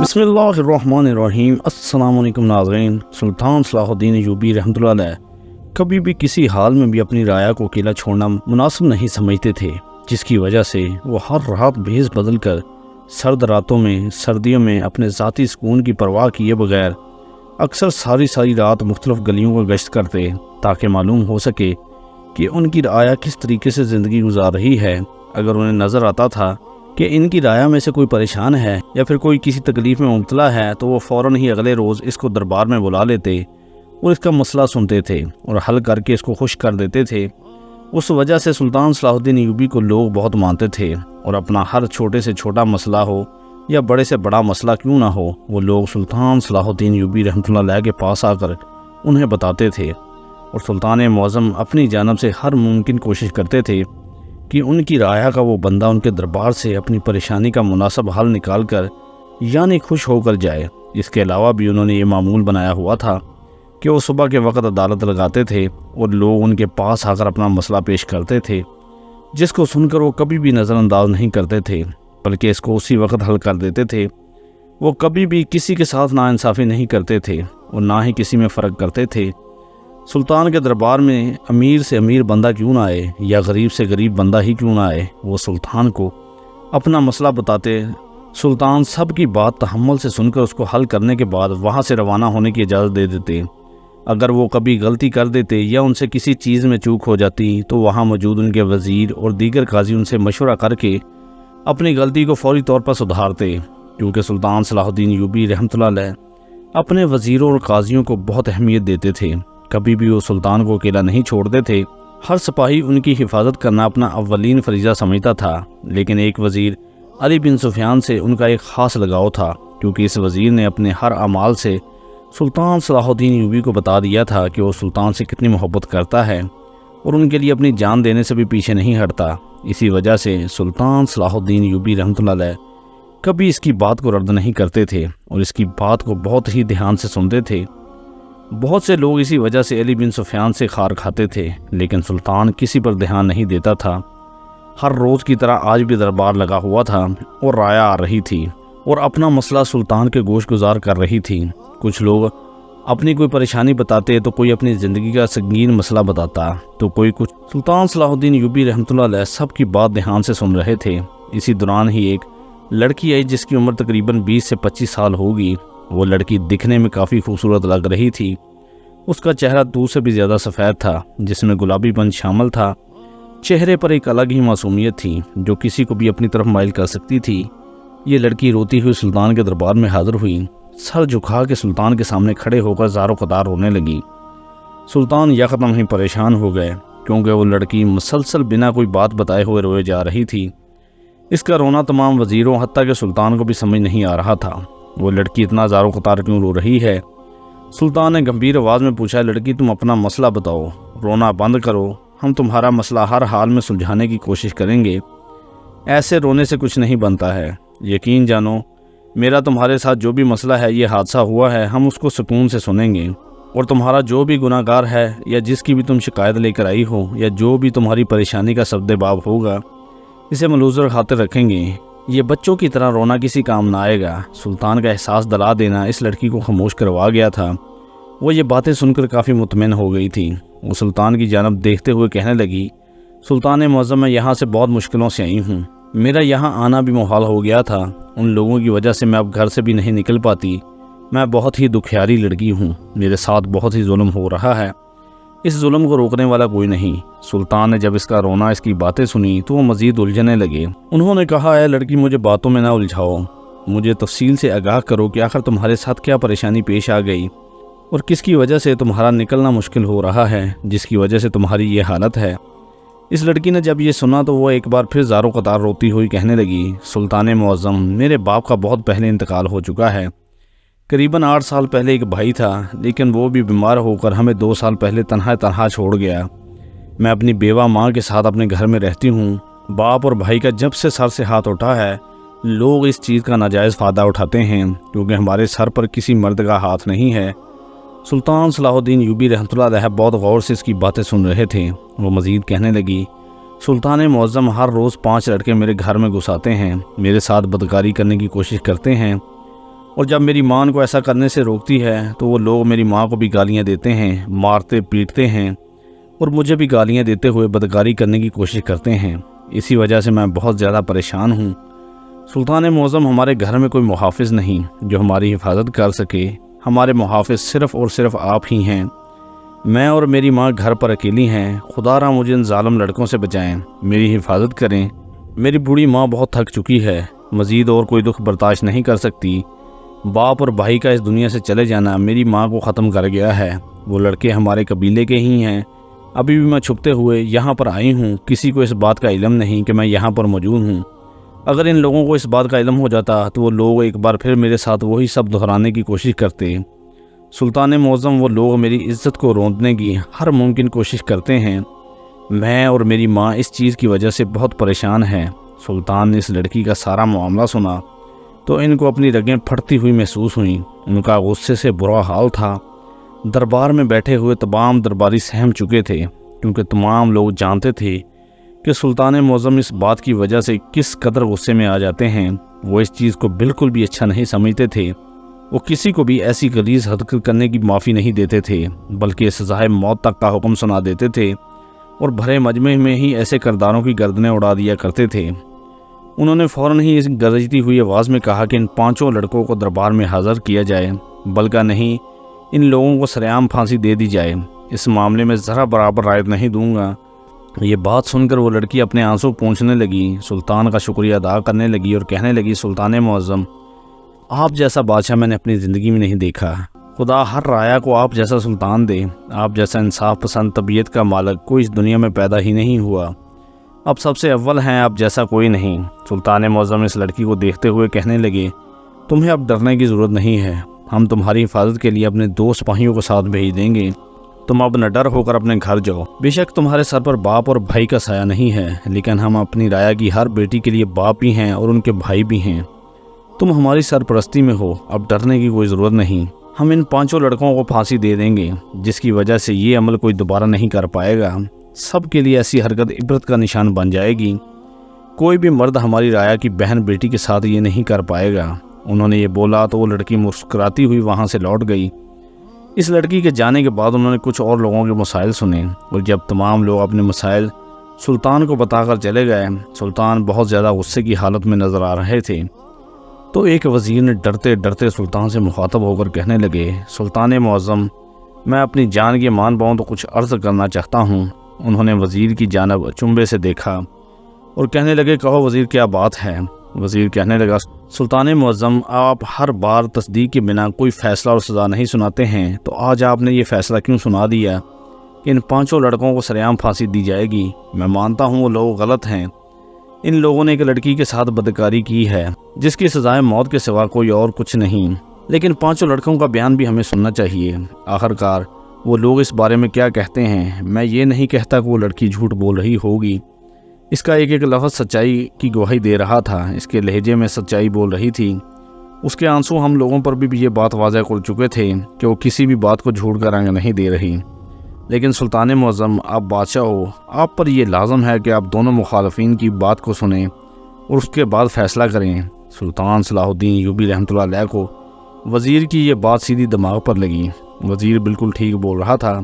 बिस्मिल्लाहिर्रहमानिर्रहीम। अस्सलाम वालेकुम नाज़रीन। सुल्तान सलाहुद्दीन अय्यूबी रहमतुल्लाह अलैह कभी भी किसी हाल में भी अपनी राया को अकेला छोड़ना मुनासिब नहीं समझते थे, जिसकी वजह से वो हर रात भेस बदल कर सर्द रातों में सर्दियों में अपने ज़ाती सुकून की परवाह किए बगैर अक्सर सारी रात मुख्तलिफ गलियों को गश्त करते, ताकि मालूम हो सके कि उनकी राया किस तरीके से ज़िंदगी गुजार रही है। अगर उन्हें नज़र आता था कि इनकी राया में से कोई परेशान है या फिर कोई किसी तकलीफ़ में मुब्तला है, तो वो फ़ौरन ही अगले रोज़ इसको दरबार में बुला लेते और इसका मसला सुनते थे और हल करके इसको खुश कर देते थे। उस वजह से सुल्तान सलाहुद्दीन अय्यूबी को लोग बहुत मानते थे और अपना हर छोटे से छोटा मसला हो या बड़े से बड़ा मसला क्यों ना हो, वो लोग सुल्तान सलाहुद्दीन अय्यूबी रहमतुल्लाह अलैह के पास आकर उन्हें बताते थे। और सुल्तान मुअज़्ज़म अपनी जानब से हर मुमकिन कोशिश करते थे कि उनकी राया का वो बंदा उनके दरबार से अपनी परेशानी का मुनासिब हल निकाल कर यानी खुश होकर जाए। इसके अलावा भी उन्होंने ये मामूल बनाया हुआ था कि वो सुबह के वक्त अदालत लगाते थे और लोग उनके पास आकर अपना मसला पेश करते थे, जिसको सुनकर वो कभी भी नज़रअंदाज नहीं करते थे, बल्कि इसको उसी वक्त हल कर देते थे। वो कभी भी किसी के साथ नाइंसाफ़ी नहीं करते थे और ना ही किसी में फ़र्क करते थे। सुल्तान के दरबार में अमीर से अमीर बंदा क्यों ना आए या गरीब से गरीब बंदा ही क्यों ना आए, वो सुल्तान को अपना मसला बताते। सुल्तान सब की बात तहम्मुल से सुनकर उसको हल करने के बाद वहाँ से रवाना होने की इजाज़त दे देते। अगर वो कभी गलती कर देते या उनसे किसी चीज़ में चूक हो जाती, तो वहाँ मौजूद उनके वज़ीर और दीगर काजी उनसे मशवरा करके अपनी गलती को फौरी तौर पर सुधारते, क्योंकि सुल्तान सलाहुद्दीन अय्यूबी रहमतुल्लाह अलैह अपने वज़ीरों और काजियों को बहुत अहमियत देते थे। कभी भी वो सुल्तान को अकेला नहीं छोड़ते थे। हर सिपाही उनकी हिफाजत करना अपना अव्वलीन फरीज़ा समझता था, लेकिन एक वज़ीर अली बिन सुफियान से उनका एक ख़ास लगाव था, क्योंकि इस वज़ीर ने अपने हर अमाल से सुल्तान सलाहुद्दीन अय्यूबी को बता दिया था कि वो सुल्तान से कितनी मोहब्बत करता है और उनके लिए अपनी जान देने से भी पीछे नहीं हटता। इसी वजह से सुल्तान सलाहुद्दीन अय्यूबी रहमतुल्लाह अलैह कभी इसकी बात को रद्द नहीं करते थे और इसकी बात को बहुत ही ध्यान से सुनते थे। बहुत से लोग इसी वजह से अली बिन सुफियान से खार खाते थे, लेकिन सुल्तान किसी पर ध्यान नहीं देता था। हर रोज़ की तरह आज भी दरबार लगा हुआ था और राया आ रही थी और अपना मसला सुल्तान के गोश गुजार कर रही थी। कुछ लोग अपनी कोई परेशानी बताते, तो कोई अपनी ज़िंदगी का संगीन मसला बताता, तो कोई कुछ। सुल्तान सलाहुद्दीन अय्यूबी रहमतुल्लाह अलैह सब की बात ध्यान से सुन रहे थे। इसी दौरान ही एक लड़की आई जिसकी उम्र तकरीबन 20 से 25 साल होगी। वो लड़की दिखने में काफ़ी खूबसूरत लग रही थी। उसका चेहरा दूर से भी ज़्यादा सफ़ेद था, जिसमें गुलाबीपन शामिल था। चेहरे पर एक अलग ही मासूमियत थी जो किसी को भी अपनी तरफ माइल कर सकती थी। ये लड़की रोती हुई सुल्तान के दरबार में हाजिर हुई। सर झुका के सुल्तान के सामने खड़े होकर ज़ारो कतार रोने लगी। सुल्तान यकदम ही परेशान हो गए, क्योंकि वो लड़की मुसलसल बिना कोई बात बताए हुए रोए जा रही थी। इसका रोना तमाम वज़ीरों हत्ता के सुल्तान को भी समझ नहीं आ रहा था। वो लड़की इतना ज़ारो कतार क्यों रो रही है? सुल्तान ने गंभीर आवाज़ में पूछा, लड़की तुम अपना मसला बताओ, रोना बंद करो, हम तुम्हारा मसला हर हाल में सुलझाने की कोशिश करेंगे। ऐसे रोने से कुछ नहीं बनता है। यकीन जानो, मेरा तुम्हारे साथ जो भी मसला है, ये हादसा हुआ है, हम उसको सुकून से सुनेंगे और तुम्हारा जो भी गुनाहगार है या जिसकी भी तुम शिकायत लेकर आई हो या जो भी तुम्हारी परेशानी का सब्द-ए-बाब होगा, इसे मलूज़ खातिर रखेंगे। ये बच्चों की तरह रोना किसी काम ना आएगा। सुल्तान का एहसास दिला देना इस लड़की को खामोश करवा गया था। वो ये बातें सुनकर काफ़ी मुतमईन हो गई थी। वो सुल्तान की जानब देखते हुए कहने लगी, सुल्तान मुअज़्ज़म, मैं यहाँ से बहुत मुश्किलों से आई हूँ। मेरा यहाँ आना भी मुहाल हो गया था। उन लोगों की वजह से मैं अब घर से भी नहीं निकल पाती। मैं बहुत ही दुखियारी लड़की हूँ। मेरे साथ बहुत ही जुल्म हो रहा है। इस जुल्म को रोकने वाला कोई नहीं। सुल्तान ने जब इसका रोना, इसकी बातें सुनी, तो वो मज़ीद उलझने लगे। उन्होंने कहा, है लड़की, मुझे बातों में ना उलझाओ, मुझे तफसील से आगाह करो कि आखिर तुम्हारे साथ क्या परेशानी पेश आ गई और किसकी वजह से तुम्हारा निकलना मुश्किल हो रहा है, जिसकी वजह से तुम्हारी ये हालत है। इस लड़की ने जब ये सुना तो वो एक बार फिर ज़ारो कतार रोती हुई कहने लगी, सुल्तान मुअज़्ज़म, मेरे बाप का बहुत पहले इंतकाल हो चुका है। करीबन 8 साल पहले एक भाई था, लेकिन वो भी बीमार होकर हमें 2 साल पहले तन्हा छोड़ गया। मैं अपनी बेवा माँ के साथ अपने घर में रहती हूँ। बाप और भाई का जब से सर से हाथ उठा है, लोग इस चीज़ का नाजायज़ फ़ायदा उठाते हैं, क्योंकि हमारे सर पर किसी मर्द का हाथ नहीं है। सुल्तान सलाहुद्दीन अय्यूबी रहमतुल्लाह अलैह बहुत गौर से इसकी बातें सुन रहे थे। वो मज़ीद कहने लगी, सुल्तान मुअज़्ज़म, हर रोज़ 5 लड़के मेरे घर में घुस आते हैं, मेरे साथ बदकारी करने की कोशिश करते हैं اور جب میری ماں کو ایسا کرنے سے روکتی ہے تو وہ لوگ میری ماں کو بھی گالیاں دیتے ہیں، مارتے پیٹتے ہیں اور مجھے بھی گالیاں دیتے ہوئے بدکاری کرنے کی کوشش کرتے ہیں۔ اسی وجہ سے میں بہت زیادہ پریشان ہوں۔ سلطان معظم، ہمارے گھر میں کوئی محافظ نہیں جو ہماری حفاظت کر سکے۔ ہمارے محافظ صرف اور صرف آپ ہی ہیں۔ میں اور میری ماں گھر پر اکیلی ہیں۔ خدا را مجھے ان ظالم لڑکوں سے بچائیں، میری حفاظت کریں۔ میری بوڑھی ماں بہت تھک چکی ہے، مزید اور کوئی دکھ برداشت نہیں کر سکتی۔ باپ اور بھائی کا اس دنیا سے چلے جانا میری ماں کو ختم کر گیا ہے۔ وہ لڑکے ہمارے قبیلے کے ہی ہیں۔ ابھی بھی میں چھپتے ہوئے یہاں پر آئی ہوں، کسی کو اس بات کا علم نہیں کہ میں یہاں پر موجود ہوں۔ اگر ان لوگوں کو اس بات کا علم ہو جاتا تو وہ لوگ ایک بار پھر میرے ساتھ وہی سب دہرانے کی کوشش کرتے۔ سلطان معظم، وہ لوگ میری عزت کو روندنے کی ہر ممکن کوشش کرتے ہیں۔ میں اور میری ماں اس چیز کی وجہ سے بہت پریشان ہیں۔ سلطان نے اس لڑکی کا سارا معاملہ سنا تو ان کو اپنی رگیں پھٹتی ہوئی محسوس ہوئیں۔ ان کا غصے سے برا حال تھا۔ دربار میں بیٹھے ہوئے تمام درباری سہم چکے تھے، کیونکہ تمام لوگ جانتے تھے کہ سلطان معظم اس بات کی وجہ سے کس قدر غصے میں آ جاتے ہیں۔ وہ اس چیز کو بالکل بھی اچھا نہیں سمجھتے تھے۔ وہ کسی کو بھی ایسی غلیظ حرکت کرنے کی معافی نہیں دیتے تھے، بلکہ سزائے موت تک کا حکم سنا دیتے تھے اور بھرے مجمع میں ہی ایسے کرداروں کی گردنیں اڑا دیا کرتے تھے۔ انہوں نے فوراً ہی اس گرجتی ہوئی آواز میں کہا کہ ان 5 لڑکوں کو دربار میں حاضر کیا جائے، بلکہ نہیں، ان لوگوں کو سرعام پھانسی دے دی جائے۔ اس معاملے میں ذرا برابر رعایت نہیں دوں گا۔ یہ بات سن کر وہ لڑکی اپنے آنسو پونچھنے لگی، سلطان کا شکریہ ادا کرنے لگی اور کہنے لگی، سلطان معظم، آپ جیسا بادشاہ میں نے اپنی زندگی میں نہیں دیکھا۔ خدا ہر رعایا کو آپ جیسا سلطان دے۔ آپ جیسا انصاف پسند طبیعت کا مالک کوئی اس دنیا میں پیدا ہی نہیں ہوا۔ اب سب سے اول ہیں، آپ جیسا کوئی نہیں۔ سلطان معظم اس لڑکی کو دیکھتے ہوئے کہنے لگے، تمہیں اب ڈرنے کی ضرورت نہیں ہے۔ ہم تمہاری حفاظت کے لیے اپنے 2 سپاہیوں کو ساتھ بھیج دیں گے۔ تم اب نہ ڈر ہو کر اپنے گھر جاؤ۔ بے شک تمہارے سر پر باپ اور بھائی کا سایہ نہیں ہے، لیکن ہم اپنی رعایا کی ہر بیٹی کے لیے باپ بھی ہیں اور ان کے بھائی بھی ہیں۔ تم ہماری سرپرستی میں ہو، اب ڈرنے کی کوئی ضرورت نہیں۔ ہم ان 5 لڑکوں کو پھانسی دے دیں گے، جس کی وجہ سے یہ عمل کوئی دوبارہ نہیں کر پائے گا۔ سب کے لیے ایسی حرکت عبرت کا نشان بن جائے گی۔ کوئی بھی مرد ہماری رعایا کی بہن بیٹی کے ساتھ یہ نہیں کر پائے گا۔ انہوں نے یہ بولا تو وہ لڑکی مسکراتی ہوئی وہاں سے لوٹ گئی۔ اس لڑکی کے جانے کے بعد انہوں نے کچھ اور لوگوں کے مسائل سنے، اور جب تمام لوگ اپنے مسائل سلطان کو بتا کر چلے گئے، سلطان بہت زیادہ غصے کی حالت میں نظر آ رہے تھے۔ تو ایک وزیر نے ڈرتے ڈرتے سلطان سے مخاطب ہو کر کہنے لگے، سلطان معظم، میں اپنی جان کی مان پاؤں تو کچھ عرض کرنا چاہتا ہوں۔ انہوں نے وزیر کی جانب چنبے سے دیکھا اور کہنے لگے، کہو وزیر، کیا بات ہے؟ وزیر کہنے لگا، سلطان معظم، آپ ہر بار تصدیق کے بنا کوئی فیصلہ اور سزا نہیں سناتے ہیں، تو آج آپ نے یہ فیصلہ کیوں سنا دیا کہ ان 5 لڑکوں کو سرعام پھانسی دی جائے گی؟ میں مانتا ہوں وہ لوگ غلط ہیں۔ ان لوگوں نے ایک لڑکی کے ساتھ بدکاری کی ہے، جس کی سزائے موت کے سوا کوئی اور کچھ نہیں، لیکن 5 لڑکوں کا بیان بھی ہمیں سننا چاہیے۔ آخرکار وہ لوگ اس بارے میں کیا کہتے ہیں؟ میں یہ نہیں کہتا کہ وہ لڑکی جھوٹ بول رہی ہوگی، اس کا ایک ایک لفظ سچائی کی گواہی دے رہا تھا، اس کے لہجے میں سچائی بول رہی تھی، اس کے آنسو ہم لوگوں پر بھی یہ بات واضح کر چکے تھے کہ وہ کسی بھی بات کو جھوٹ کا رنگ نہیں دے رہی۔ لیکن سلطان معظم، آپ بادشاہ ہو، آپ پر یہ لازم ہے کہ آپ دونوں مخالفین کی بات کو سنیں اور اس کے بعد فیصلہ کریں۔ سلطان صلاح الدین ایوبی رحمۃ اللہ علیہ کو وزیر کی یہ بات سیدھی دماغ پر لگی۔ وزیر بالکل ٹھیک بول رہا تھا۔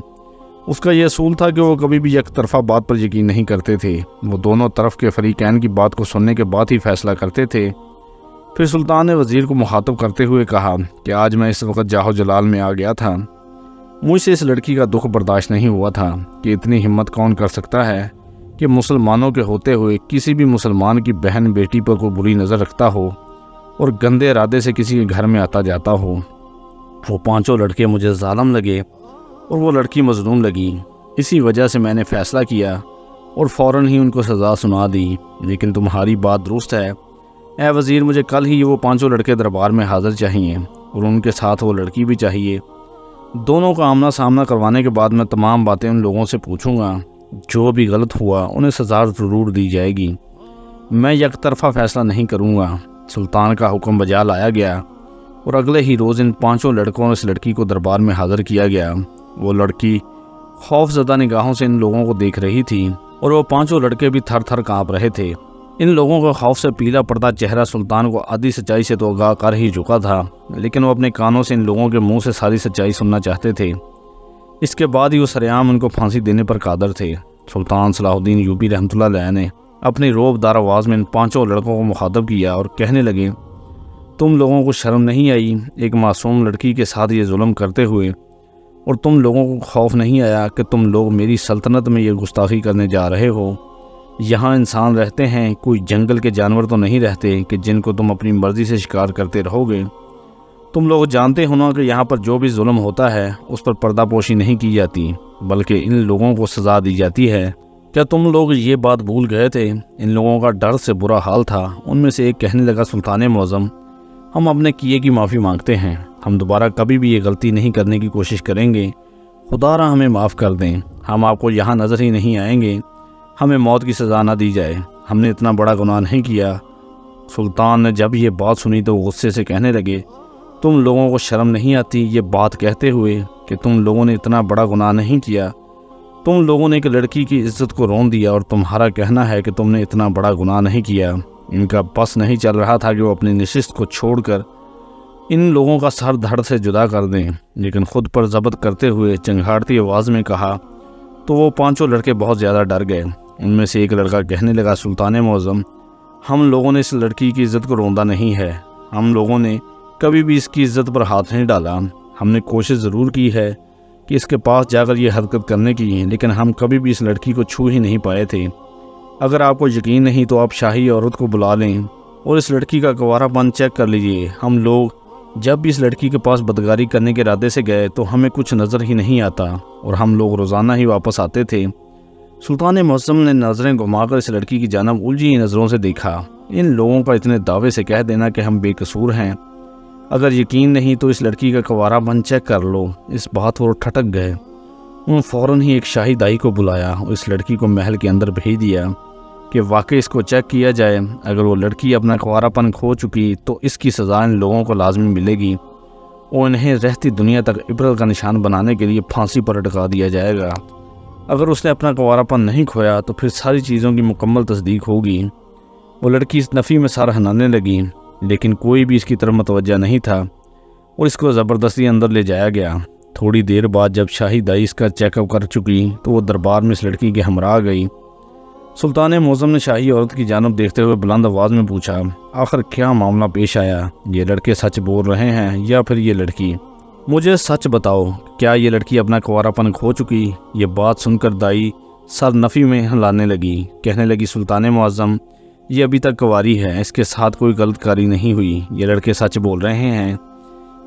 اس کا یہ اصول تھا کہ وہ کبھی بھی یک طرفہ بات پر یقین نہیں کرتے تھے، وہ دونوں طرف کے فریقین کی بات کو سننے کے بعد ہی فیصلہ کرتے تھے۔ پھر سلطان نے وزیر کو مخاطب کرتے ہوئے کہا کہ آج میں اس وقت جاہو جلال میں آ گیا تھا۔ مجھ سے اس لڑکی کا دکھ برداشت نہیں ہوا تھا کہ اتنی ہمت کون کر سکتا ہے کہ مسلمانوں کے ہوتے ہوئے کسی بھی مسلمان کی بہن بیٹی پر کوئی بری نظر رکھتا ہو اور گندے ارادے سے کسی کے گھر میں آتا جاتا ہو۔ وہ 5 لڑکے مجھے ظالم لگے اور وہ لڑکی مظلوم لگی، اسی وجہ سے میں نے فیصلہ کیا اور فوراً ہی ان کو سزا سنا دی۔ لیکن تمہاری بات درست ہے اے وزیر، مجھے کل ہی وہ 5 لڑکے دربار میں حاضر چاہیے اور ان کے ساتھ وہ لڑکی بھی چاہیے۔ دونوں کا آمنا سامنا کروانے کے بعد میں تمام باتیں ان لوگوں سے پوچھوں گا، جو بھی غلط ہوا انہیں سزا ضرور دی جائے گی۔ میں یک طرفہ فیصلہ نہیں کروں گا۔ سلطان کا حکم بجا لایا گیا اور اگلے ہی روز ان 5 لڑکوں اور اس لڑکی کو دربار میں حاضر کیا گیا۔ وہ لڑکی خوف زدہ نگاہوں سے ان لوگوں کو دیکھ رہی تھی اور وہ 5 لڑکے بھی تھر تھر کانپ رہے تھے۔ इन लोगों का खौफ से पीला पड़ता चेहरा सुल्तान को आधी सच्चाई से तो आगाह कर ही चुका था, लेकिन वो अपने कानों से इन लोगों के मुंह से सारी सच्चाई सुनना चाहते थे। इसके बाद ही वो सरेआम उनको फांसी देने पर कादर थे। सुल्तान सलाहुद्दीन यूबी रहमतुल्लाह अलैह ने अपनी रोबदार आवाज़ में इन 5 लड़कों को मुखातब किया और कहने लगे, तुम लोगों को शर्म नहीं आई एक मासूम लड़की के साथ ये जुल्म करते हुए? और तुम लोगों को खौफ नहीं आया कि तुम लोग मेरी सल्तनत में ये गुस्ताखी करने जा रहे हो? यहाँ इंसान रहते हैं, कोई जंगल के जानवर तो नहीं रहते कि जिनको तुम अपनी मर्ज़ी से शिकार करते रहोगे। तुम लोग जानते हो ना कि यहाँ पर जो भी जुल्म होता है उस पर पर्दापोशी नहीं की जाती, बल्कि इन लोगों को सज़ा दी जाती है। क्या तुम लोग ये बात भूल गए थे? इन लोगों का डर से बुरा हाल था। उनमें से एक कहने लगा, सुल्तान मुअज़्ज़म, हम अपने किए की माफ़ी मांगते हैं। हम दोबारा कभी भी ये गलती नहीं करने की कोशिश करेंगे। खुदारा हमें माफ़ कर दें। हम आपको यहाँ नज़र ही नहीं आएंगे। हमें मौत की सज़ा ना दी जाए। हमने इतना बड़ा गुनाह नहीं किया। सुल्तान ने जब ये बात सुनी तो गुस्से से कहने लगे, तुम लोगों को शर्म नहीं आती ये बात कहते हुए कि तुम लोगों ने इतना बड़ा गुनाह नहीं किया? तुम लोगों ने एक लड़की की इज्जत को रौंद दिया और तुम्हारा कहना है कि तुमने इतना बड़ा गुनाह नहीं किया। इनका बस नहीं चल रहा था कि वो अपनी नशिस्त को छोड़कर इन लोगों का सर धड़ से जुदा कर दें, लेकिन खुद पर ज़ब्त करते हुए चंगाड़ती आवाज़ में कहा तो वो 5 लड़के बहुत ज़्यादा डर गए। उनमें से एक लड़का कहने लगा, सुल्तान मुअज़्ज़म, हम लोगों ने इस लड़की की इज़्ज़त को रौंदा नहीं है। हम लोगों ने कभी भी इसकी इज़्ज़त पर हाथ नहीं डाला। हमने कोशिश ज़रूर की है कि इसके पास जाकर ये हरकत करने की, लेकिन हम कभी भी इस लड़की को छू ही नहीं पाए थे। अगर आपको यकीन नहीं तो आप शाही औरत को बुला लें और इस लड़की का गवारापन चेक कर लीजिए। हम लोग जब भी इस लड़की के पास बदकारी करने के इरादे से गए तो हमें कुछ नज़र ही नहीं आता और हम लोग रोज़ाना ही वापस आते थे। सुल्तान मुअज़्ज़म ने नज़रें घुमाकर इस लड़की की जानब उलझी नज़रों से देखा। इन लोगों का इतने दावे से कह देना कि हम बेकसूर हैं। अगर यकीन नहीं तो इस लड़की का गवारापन चेक कर लो। इस बात पर ठटक गए। उन्होंने फ़ौरन ही एक शाही दाई को बुलाया और इस लड़की को महल के अंदर भेज दिया कि वाकई इसको चेक किया जाए। अगर वो लड़की अपना गवारापन खो चुकी तो इसकी सज़ा इन लोगों को लाजमी मिलेगी और इन्हें रहती दुनिया तक इबरत का निशान बनाने के लिए फांसी पर अटका दिया जाएगा। अगर उसने अपना गवारापन नहीं खोया तो फिर सारी चीज़ों की मुकम्मल तस्दीक होगी। वो लड़की इस नफ़ी में सर हिलाने लगी, लेकिन कोई भी इसकी तरफ मतवज्जा नहीं था और इसको ज़बरदस्ती अंदर ले जाया गया। थोड़ी देर बाद जब शाही दाई इसका चेकअप कर चुकी तो वो दरबार में इस लड़की के हमरा आ गई। सुल्तान मुअज़्ज़म ने शाही औरत की जानब देखते हुए बुलंद आवाज़ में पूछा, आखिर क्या मामला पेश आया? ये लड़के सच बोल रहे हैं या फिर ये लड़की? मुझे सच बताओ, क्या ये लड़की अपना कुंवारापन खो चुकी? ये बात सुनकर दाई सर नफ़ी में हिलाने लगी। कहने लगी, सुल्तान मुअज़्ज़म, ये अभी तक कुंवारी है। इसके साथ कोई गलतकारी नहीं हुई। ये लड़के सच बोल रहे हैं।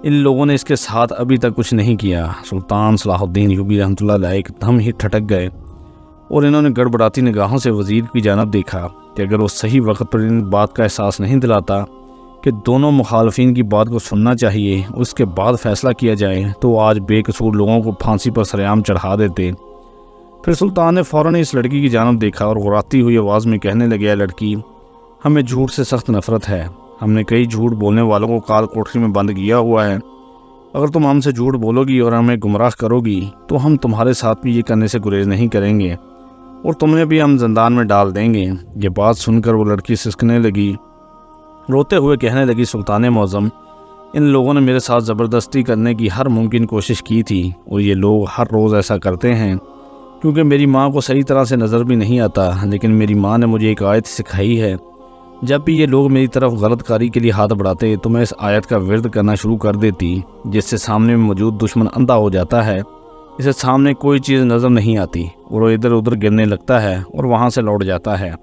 इन लोगों ने इसके साथ अभी तक कुछ नहीं किया। सुल्तान सलाहुद्दीन यूबी रहमतुल्लाह अलैह एकदम ही ठटक गए और इन्होंने गड़बड़ाती निगाहों से वज़ीर की जानब देखा कि अगर वो सही वक्त पर इन बात का एहसास नहीं दिलाता कि दोनों मुखालफिन की बात को सुनना चाहिए, उसके बाद फ़ैसला किया जाए, तो आज बेकसूर लोगों को फांसी पर सरेआम चढ़ा देते। फिर सुल्तान ने फ़ौरन इस लड़की की जानब देखा और गुर्राती हुई आवाज़ में कहने लगे, लड़की, हमें झूठ से सख्त नफ़रत है। हमने कई झूठ बोलने वालों को काल कोठरी में बंद किया हुआ है। अगर तुम हमसे झूठ बोलोगी और हमें गुमराह करोगी तो हम तुम्हारे साथ भी ये करने से गुरेज नहीं करेंगे और तुम्हें भी हम ज़िंदान में डाल देंगे। ये बात सुनकर वो लड़की सिसकने लगी, रोते हुए कहने लगी, सुल्तान मुअज़्ज़म, इन लोगों ने मेरे साथ ज़बरदस्ती करने की हर मुमकिन कोशिश की थी और ये लोग हर रोज़ ऐसा करते हैं क्योंकि मेरी माँ को सही तरह से नज़र भी नहीं आता। लेकिन मेरी माँ ने मुझे एक आयत सिखाई है, जब भी ये लोग मेरी तरफ गलतकारी के लिए हाथ बढ़ाते तो मैं इस आयत का विर्द करना शुरू कर देती, जिससे सामने में मौजूद दुश्मन अंधा हो जाता है। इसे सामने कोई चीज़ नज़र नहीं आती और वो इधर उधर गिरने लगता है और वहाँ से लौट जाता है।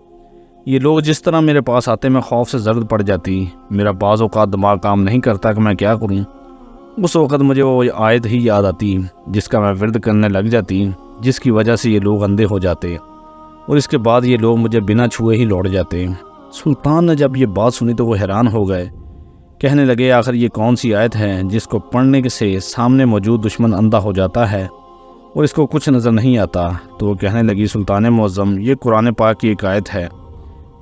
ये लोग जिस तरह मेरे पास आते मैं खौफ से जर्द पड़ जाती। मेरा बाज़ औक़ात दिमाग काम नहीं करता कि मैं क्या करूँ। उस वक़्त मुझे वो आयत ही याद आती जिसका मैं विर्द करने लग जाती, जिसकी वजह से ये लोग अंधे हो जाते और इसके बाद ये लोग मुझे बिना छुए ही लौट जाते। सुल्तान ने जब ये बात सुनी तो वो हैरान हो गए। कहने लगे, आखिर ये कौन सी आयत है जिसको पढ़ने से सामने मौजूद दुश्मन अंधा हो जाता है और इसको कुछ नज़र नहीं आता? तो वो कहने लगी, सुल्तान मुअज़्ज़म, ये कुरान पाक की एक आयत है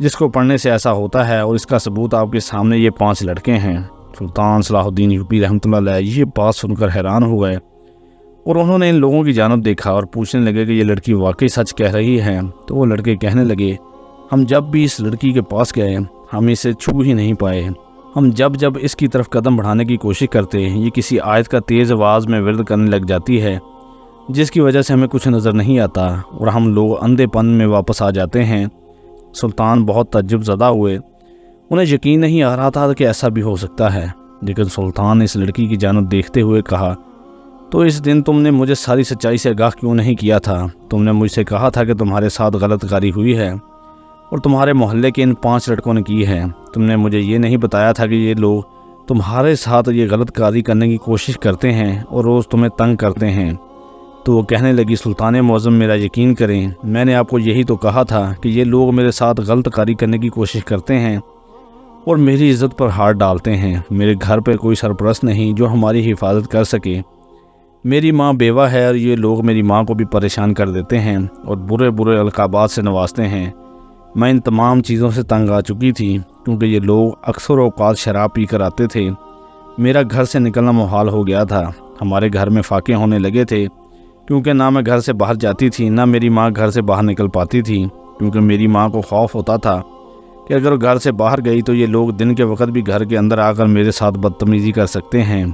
जिसको पढ़ने से ऐसा होता है और इसका सबूत आपके सामने ये 5 लड़के हैं। सुल्तान सलाहुद्दीन यूबी रहमतुल्लाह अलैह ये बात सुनकर हैरान हो गए और उन्होंने इन लोगों की जानब देखा और पूछने लगे कि ये लड़की वाकई सच कह रही है। तो वो लड़के कहने लगे, ہم جب بھی اس لڑکی کے پاس گئے ہم اسے چھو ہی نہیں پائے۔ ہم جب اس کی طرف قدم بڑھانے کی کوشش کرتے یہ کسی آیت کا تیز آواز میں ورد کرنے لگ جاتی ہے، جس کی وجہ سے ہمیں کچھ نظر نہیں آتا اور ہم لوگ اندھے پن میں واپس آ جاتے ہیں۔ سلطان بہت تعجب زدہ ہوئے، انہیں یقین نہیں آ رہا تھا کہ ایسا بھی ہو سکتا ہے، لیکن سلطان نے اس لڑکی کی جانب دیکھتے ہوئے کہا، تو اس دن تم نے مجھے ساری سچائی سے آگاہ کیوں نہیں کیا تھا؟ تم نے مجھ سے کہا تھا کہ تمہارے ساتھ غلط کاری ہوئی ہے اور تمہارے محلے کے ان 5 لڑکوں نے کی ہے۔ تم نے مجھے یہ نہیں بتایا تھا کہ یہ لوگ تمہارے ساتھ یہ غلط کاری کرنے کی کوشش کرتے ہیں اور روز تمہیں تنگ کرتے ہیں۔ تو وہ کہنے لگی، سلطان معظم میرا یقین کریں، میں نے آپ کو یہی تو کہا تھا کہ یہ لوگ میرے ساتھ غلط کاری کرنے کی کوشش کرتے ہیں اور میری عزت پر ہاتھ ڈالتے ہیں۔ میرے گھر پہ کوئی سرپرست نہیں جو ہماری حفاظت کر سکے۔ میری ماں بیوہ ہے اور یہ لوگ میری ماں کو بھی پریشان کر دیتے ہیں اور برے القابات سے نوازتے ہیں۔ میں ان تمام چیزوں سے تنگ آ چکی تھی کیونکہ یہ لوگ اکثر اوقات شراب پی کر آتے تھے۔ میرا گھر سے نکلنا محال ہو گیا تھا۔ ہمارے گھر میں فاقے ہونے لگے تھے کیونکہ نہ میں گھر سے باہر جاتی تھی، نہ میری ماں گھر سے باہر نکل پاتی تھی، کیونکہ میری ماں کو خوف ہوتا تھا کہ اگر گھر سے باہر گئی تو یہ لوگ دن کے وقت بھی گھر کے اندر آ کر میرے ساتھ بدتمیزی کر سکتے ہیں۔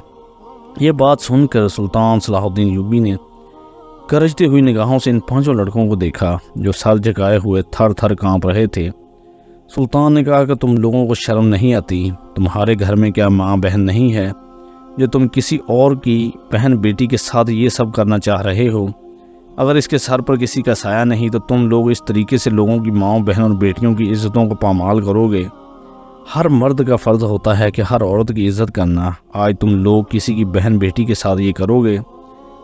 یہ بات سن کر سلطان صلاح الدین ایوبی نے گرجتی ہوئی نگاہوں سے ان 5 لڑکوں کو دیکھا جو سر جھکائے ہوئے تھر تھر کانپ رہے تھے۔ سلطان نے کہا کہ تم لوگوں کو شرم نہیں آتی؟ تمہارے گھر میں کیا ماں بہن نہیں ہے جو تم کسی اور کی بہن بیٹی کے ساتھ یہ سب کرنا چاہ رہے ہو؟ اگر اس کے سر پر کسی کا سایہ نہیں تو تم لوگ اس طریقے سے لوگوں کی ماؤں بہن اور بیٹیوں کی عزتوں کو پامال کرو گے۔ ہر مرد کا فرض ہوتا ہے کہ ہر عورت کی عزت کرنا۔ آج تم لوگ کسی کی بہن بیٹی کے ساتھ یہ کرو گے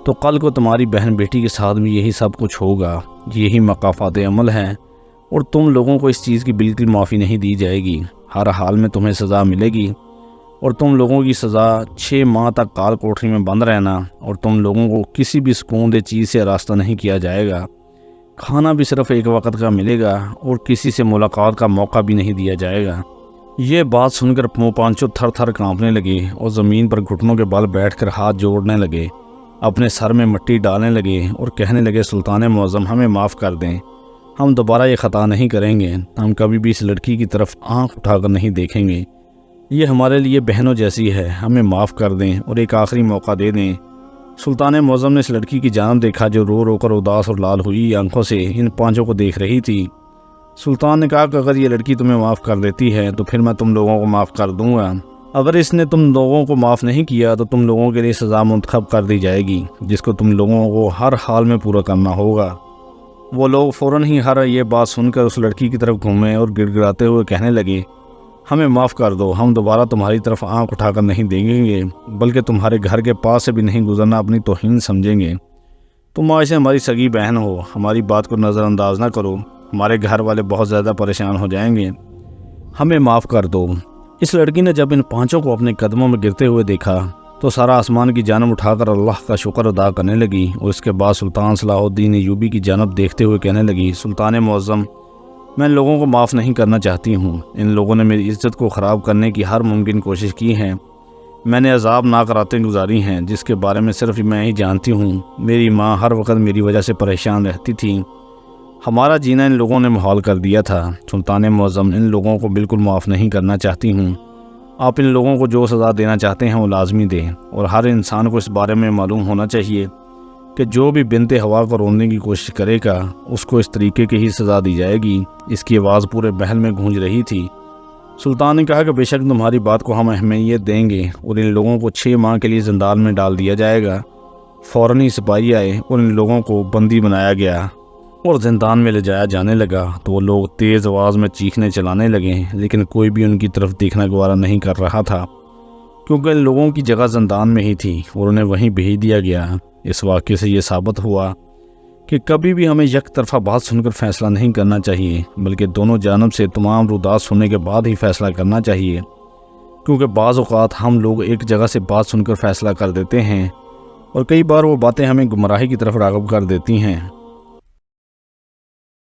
تو کل کو تمہاری بہن بیٹی کے ساتھ بھی یہی سب کچھ ہوگا۔ یہی مقافات عمل ہیں اور تم لوگوں کو اس چیز کی بالکل معافی نہیں دی جائے گی۔ ہر حال میں تمہیں سزا ملے گی اور تم لوگوں کی سزا 6 ماہ تک کال کوٹری میں بند رہنا، اور تم لوگوں کو کسی بھی سکون دہ چیز سے راستہ نہیں کیا جائے گا۔ کھانا بھی صرف ایک وقت کا ملے گا اور کسی سے ملاقات کا موقع بھی نہیں دیا جائے گا۔ یہ بات سن کر پانچوں تھر تھر کانپنے لگے اور زمین پر گھٹنوں کے بل بیٹھ کر ہاتھ جوڑنے لگے، اپنے سر میں مٹی ڈالنے لگے اور کہنے لگے، سلطان معظم ہمیں معاف کر دیں، ہم دوبارہ یہ خطا نہیں کریں گے، ہم کبھی بھی اس لڑکی کی طرف آنکھ اٹھا کر نہیں دیکھیں گے، یہ ہمارے لیے بہنوں جیسی ہے، ہمیں معاف کر دیں اور ایک آخری موقع دے دیں۔ سلطان معظم نے اس لڑکی کی جانب دیکھا جو رو رو کر اداس اور لال ہوئی آنکھوں سے ان 5 کو دیکھ رہی تھی۔ سلطان نے کہا کہ اگر یہ لڑکی تمہیں معاف کر دیتی ہے تو پھر میں تم لوگوں کو معاف کر دوں گا، اگر اس نے تم لوگوں کو معاف نہیں کیا تو تم لوگوں کے لیے سزا منتخب کر دی جائے گی جس کو تم لوگوں کو ہر حال میں پورا کرنا ہوگا۔ وہ لوگ فوراً ہی یہ بات سن کر اس لڑکی کی طرف گھومے اور گڑ گڑاتے ہوئے کہنے لگے، ہمیں معاف کر دو، ہم دوبارہ تمہاری طرف آنکھ اٹھا کر نہیں دیکھیں گے، بلکہ تمہارے گھر کے پاس سے بھی نہیں گزرنا اپنی توہین سمجھیں گے۔ تم آج سے ہماری سگی بہن ہو، ہماری بات کو نظر انداز نہ کرو، ہمارے گھر والے بہت زیادہ پریشان ہو جائیں گے، ہمیں معاف کر دو۔ اس لڑکی نے جب ان 5 کو اپنے قدموں میں گرتے ہوئے دیکھا تو سارا آسمان کی جانب اٹھا کر اللہ کا شکر ادا کرنے لگی اور اس کے بعد سلطان صلاح الدین ایوبی کی جانب دیکھتے ہوئے کہنے لگی، سلطان معظم میں ان لوگوں کو معاف نہیں کرنا چاہتی ہوں، ان لوگوں نے میری عزت کو خراب کرنے کی ہر ممکن کوشش کی ہے، میں نے عذابناک راتیں گزاری ہیں جس کے بارے میں صرف میں ہی جانتی ہوں، میری ماں ہر وقت میری وجہ سے پریشان رہتی تھی، ہمارا جینا ان لوگوں نے محال کر دیا تھا۔ سلطان معظم ان لوگوں کو بالکل معاف نہیں کرنا چاہتی ہوں، آپ ان لوگوں کو جو سزا دینا چاہتے ہیں وہ لازمی دیں، اور ہر انسان کو اس بارے میں معلوم ہونا چاہیے کہ جو بھی بنت ہوا کو روکنے کی کوشش کرے گا اس کو اس طریقے کی ہی سزا دی جائے گی۔ اس کی آواز پورے محل میں گونج رہی تھی۔ سلطان نے کہا کہ بے شک تمہاری بات کو ہم اہمیت دیں گے اور ان لوگوں کو 6 ماہ کے لیے زندان میں ڈال دیا جائے گا۔ فوراً ہی سپاہی آئے اور ان لوگوں کو بندی بنایا گیا اور زندان میں لے جایا جانے لگا تو وہ لوگ تیز آواز میں چیخنے چلانے لگے، لیکن کوئی بھی ان کی طرف دیکھنا گوارا نہیں کر رہا تھا کیونکہ ان لوگوں کی جگہ زندان میں ہی تھی اور انہیں وہیں بھیج دیا گیا۔ اس واقعے سے یہ ثابت ہوا کہ کبھی بھی ہمیں یک طرفہ بات سن کر فیصلہ نہیں کرنا چاہیے، بلکہ دونوں جانب سے تمام رودات سننے کے بعد ہی فیصلہ کرنا چاہیے، کیونکہ بعض اوقات ہم لوگ ایک جگہ سے بات سن کر فیصلہ کر دیتے ہیں اور کئی بار وہ باتیں ہمیں گمراہی کی طرف راغب کر دیتی ہیں۔